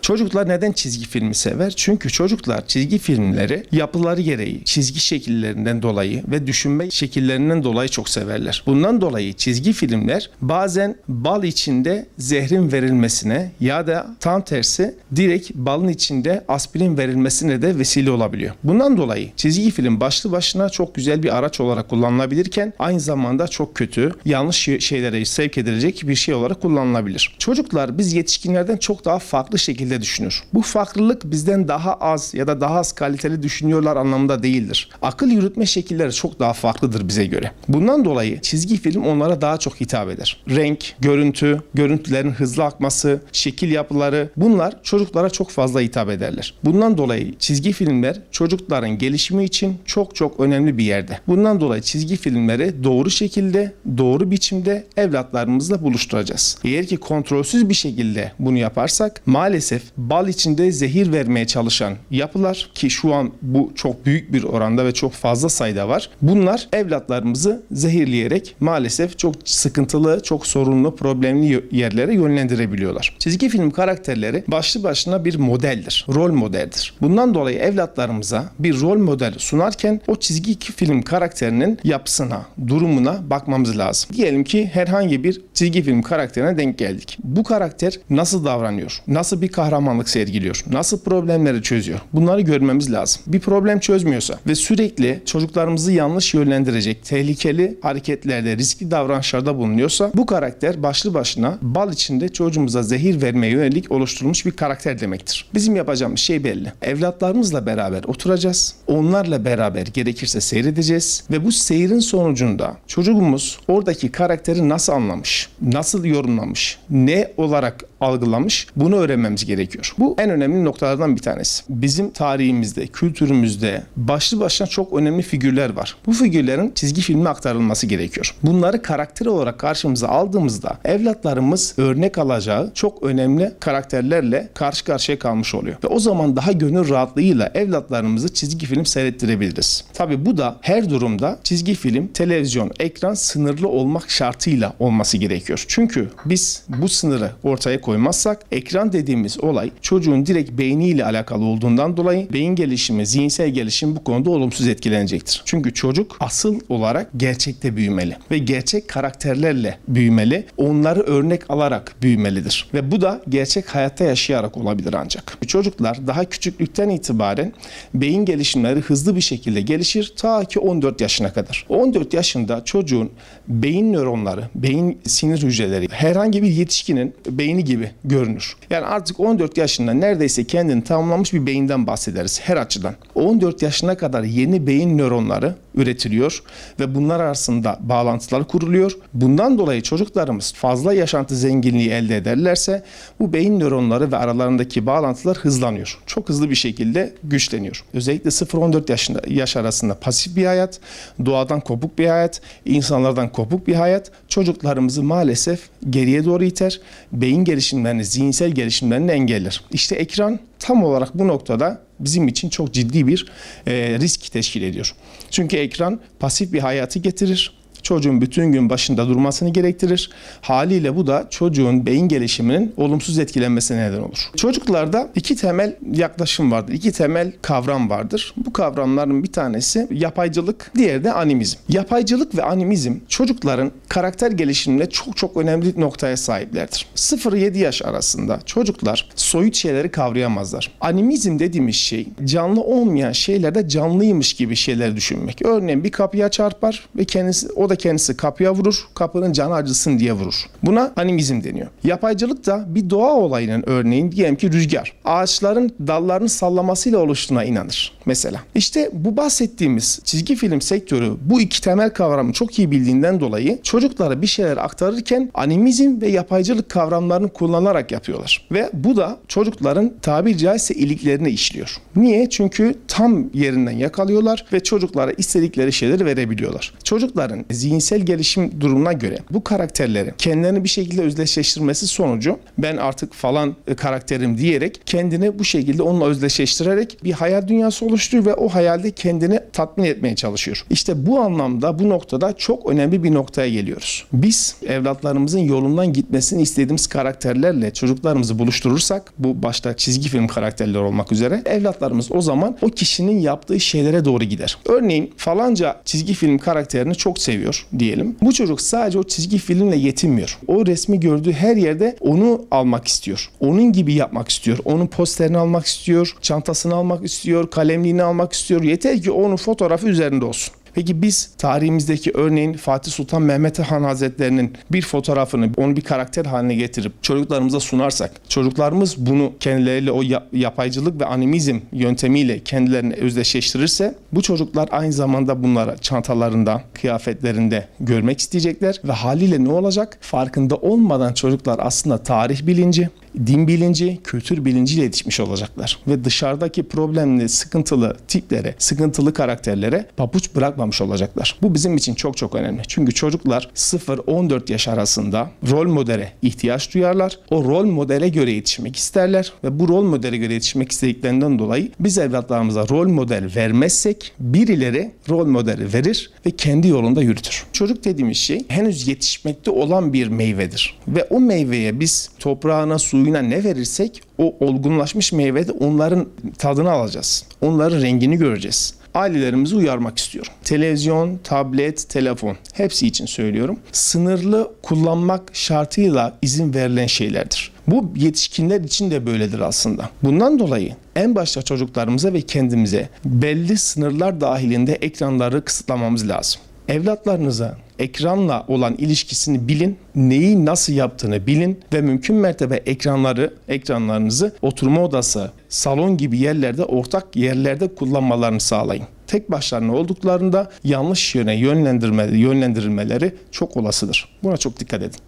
Çocuklar neden çizgi filmi sever? Çünkü çocuklar çizgi filmleri yapıları gereği, çizgi şekillerinden dolayı ve düşünme şekillerinden dolayı çok severler. Bundan dolayı çizgi filmler bazen bal içinde zehrin verilmesine ya da tam tersi direkt balın içinde aspirin verilmesine de vesile olabiliyor. Bundan dolayı çizgi film başlı başına çok güzel bir araç olarak kullanılabilirken aynı zamanda çok kötü, yanlış şeylere sevk edilecek bir şey olarak kullanılabilir. Çocuklar biz yetişkinlerden çok daha farklı şekilde düşünür. Bu farklılık bizden daha az ya da daha az kaliteli düşünüyorlar anlamında değildir. Akıl yürütme şekilleri çok daha farklıdır bize göre. Bundan dolayı çizgi film onlara daha çok hitap eder. Renk, görüntü, görüntülerin hızlı akması, şekil yapıları bunlar çocuklara çok fazla hitap ederler. Bundan dolayı çizgi filmler çocukların gelişimi için çok çok önemli bir yerde. Bundan dolayı çizgi filmleri doğru şekilde, doğru biçimde evlatlarımızla buluşturacağız. Eğer ki kontrolsüz bir şekilde bunu yaparsak maalesef bal içinde zehir vermeye çalışan yapılar ki şu an bu çok büyük bir oranda ve çok fazla sayıda var. Bunlar evlatlarımızı zehirleyerek maalesef çok sıkıntılı, çok sorunlu, problemli yerlere yönlendirebiliyorlar. Çizgi film karakterleri başlı başına bir modeldir, rol modeldir. Bundan dolayı evlatlarımıza bir rol model sunarken o çizgi film karakterinin yapısına, durumuna bakmamız lazım. Diyelim ki herhangi bir çizgi film karakterine denk geldik. Bu karakter nasıl davranıyor? Nasıl bir kahramanlık sergiliyor? Nasıl problemleri çözüyor? Bunları görmemiz lazım. Bir problem çözmüyorsa ve sürekli çocuklarımızı yanlış yönlendirecek tehlikeli hareketlerde, riskli davranışlarda bulunuyorsa bu karakter başlı başına bal içinde çocuğumuza zehir vermeye yönelik oluşturulmuş bir karakter demektir. Bizim yapacağımız şey belli. Evlatlarımızla beraber oturacağız. Onlarla beraber gerekirse seyredeceğiz ve bu seyrin sonucunda çocuğumuz oradaki karakteri nasıl anlamış, nasıl yorumlamış, ne olarak algılamış bunu öğrenmemiz gerekiyor. Bu en önemli noktalardan bir tanesi. Bizim tarihimizde, kültürümüzde başlı başına çok önemli figürler var. Bu figürlerin çizgi filme aktarılması gerekiyor. Bunları karakter olarak karşımıza aldığımızda evlatlarımız örnek alacağı çok önemli karakterlerle karşı karşıya kalmış oluyor. Ve o zaman daha gönül rahatlığıyla evlatlarımızı çizgi film seyrettirebiliriz. Tabii bu da her durumda çizgi film, televizyon, ekran sınırlı olmak şartıyla olması gerekiyor. Çünkü biz bu sınırı ortaya koymazsak ekran dediğimiz olay çocuğun direkt beyniyle alakalı olduğundan dolayı beyin gelişimi, zihinsel gelişim bu konuda olumsuz etkilenecektir. Çünkü çocuk asıl olarak gerçekte büyümeli ve gerçek karakterlerle büyümeli, onları örnek alarak büyümelidir. Ve bu da gerçek hayatta yaşayarak olabilir ancak. Çocuklar daha küçüklükten itibaren beyin gelişimleri hızlı bir şekilde gelişir ta ki 14 yaşına kadar. 14 yaşında çocuğun beyin nöronları, beyin sinir hücreleri herhangi bir yetişkinin beyni gibi görünür. Yani artık 14 yaşında neredeyse kendini tamamlamış bir beyinden bahsederiz her açıdan. 14 yaşına kadar yeni beyin nöronları üretiliyor ve bunlar arasında bağlantılar kuruluyor. Bundan dolayı çocuklarımız fazla yaşantı zenginliği elde ederlerse bu beyin nöronları ve aralarındaki bağlantılar hızlanıyor. Çok hızlı bir şekilde güçleniyor. Özellikle 0-14 yaş arasında pasif bir hayat, doğadan kopuk bir hayat, insanlardan kopuk bir hayat çocuklarımızı maalesef geriye doğru iter. Beyin gelişimlerini, zihinsel gelişimlerini engeller. İşte ekran tam olarak bu noktada bizim için çok ciddi bir risk teşkil ediyor. Çünkü ekran pasif bir hayatı getirir. Çocuğun bütün gün başında durmasını gerektirir. Haliyle bu da çocuğun beyin gelişiminin olumsuz etkilenmesine neden olur. Çocuklarda iki temel yaklaşım vardır. İki temel kavram vardır. Bu kavramların bir tanesi yapaycılık, diğeri de animizm. Yapaycılık ve animizm çocukların karakter gelişiminde çok çok önemli noktaya sahiplerdir. 0-7 yaş arasında çocuklar soyut şeyleri kavrayamazlar. Animizm dediğimiz şey canlı olmayan şeylerde canlıymış gibi şeyler düşünmek. Örneğin bir kapıya çarpar ve kendisi kapıya vurur, kapının canı acısın diye vurur. Buna animizm deniyor. Yapaycılık da bir doğa olayının örneğin diyelim ki rüzgar. Ağaçların dallarını sallamasıyla oluştuğuna inanır mesela. İşte bu bahsettiğimiz çizgi film sektörü bu iki temel kavramı çok iyi bildiğinden dolayı çocuklara bir şeyler aktarırken animizm ve yapaycılık kavramlarını kullanarak yapıyorlar. Ve bu da çocukların tabiri caizse iliklerine işliyor. Niye? Çünkü tam yerinden yakalıyorlar ve çocuklara istedikleri şeyleri verebiliyorlar. Çocukların zihinsel gelişim durumuna göre bu karakterleri kendilerini bir şekilde özdeşleştirmesi sonucu ben artık falan karakterim diyerek kendini bu şekilde onunla özdeşleştirerek bir hayal dünyası oluşturuyor ve o hayalde kendini tatmin etmeye çalışıyor. İşte bu anlamda, bu noktada çok önemli bir noktaya geliyoruz. Biz evlatlarımızın yolundan gitmesini istediğimiz karakterlerle çocuklarımızı buluşturursak, bu başta çizgi film karakterleri olmak üzere, evlatlarımız o zaman o kişinin yaptığı şeylere doğru gider. Örneğin falanca çizgi film karakterini çok seviyor diyelim. Bu çocuk sadece o çizgi filmle yetinmiyor. O resmi gördüğü her yerde onu almak istiyor. Onun gibi yapmak istiyor. Onun posterini almak istiyor, çantasını almak istiyor, kalemliğini almak istiyor. Yeter ki onun fotoğrafı üzerinde olsun. Peki biz tarihimizdeki örneğin Fatih Sultan Mehmet Han Hazretleri'nin bir fotoğrafını, onu bir karakter haline getirip çocuklarımıza sunarsak, çocuklarımız bunu kendileriyle o yapaycılık ve animizm yöntemiyle kendilerini özdeşleştirirse, bu çocuklar aynı zamanda bunları çantalarında, kıyafetlerinde görmek isteyecekler ve haliyle ne olacak? Farkında olmadan çocuklar aslında tarih bilinci, din bilinci, kültür bilinciyle yetişmiş olacaklar. Ve dışarıdaki problemli, sıkıntılı tiplere, sıkıntılı karakterlere pabuç bırakmamış olacaklar. Bu bizim için çok çok önemli. Çünkü çocuklar 0-14 yaş arasında rol modele ihtiyaç duyarlar. O rol modele göre yetişmek isterler ve bu rol modele göre yetişmek istediklerinden dolayı biz evlatlarımıza rol model vermezsek birileri rol modeli verir ve kendi yolunda yürütür. Çocuk dediğimiz şey henüz yetişmekte olan bir meyvedir. Ve o meyveye biz toprağına, suyuna ne verirsek o olgunlaşmış meyvede onların tadını alacağız. Onların rengini göreceğiz. Ailelerimizi uyarmak istiyorum. Televizyon, tablet, telefon hepsi için söylüyorum. Sınırlı kullanmak şartıyla izin verilen şeylerdir. Bu yetişkinler için de böyledir aslında. Bundan dolayı en başta çocuklarımıza ve kendimize belli sınırlar dahilinde ekranları kısıtlamamız lazım. Evlatlarınıza ekranla olan ilişkisini bilin, neyi nasıl yaptığını bilin ve mümkün mertebe ekranlarınızı oturma odası, salon gibi yerlerde, ortak yerlerde kullanmalarını sağlayın. Tek başlarına olduklarında yanlış yöne yönlendirilmeleri çok olasıdır. Buna çok dikkat edin.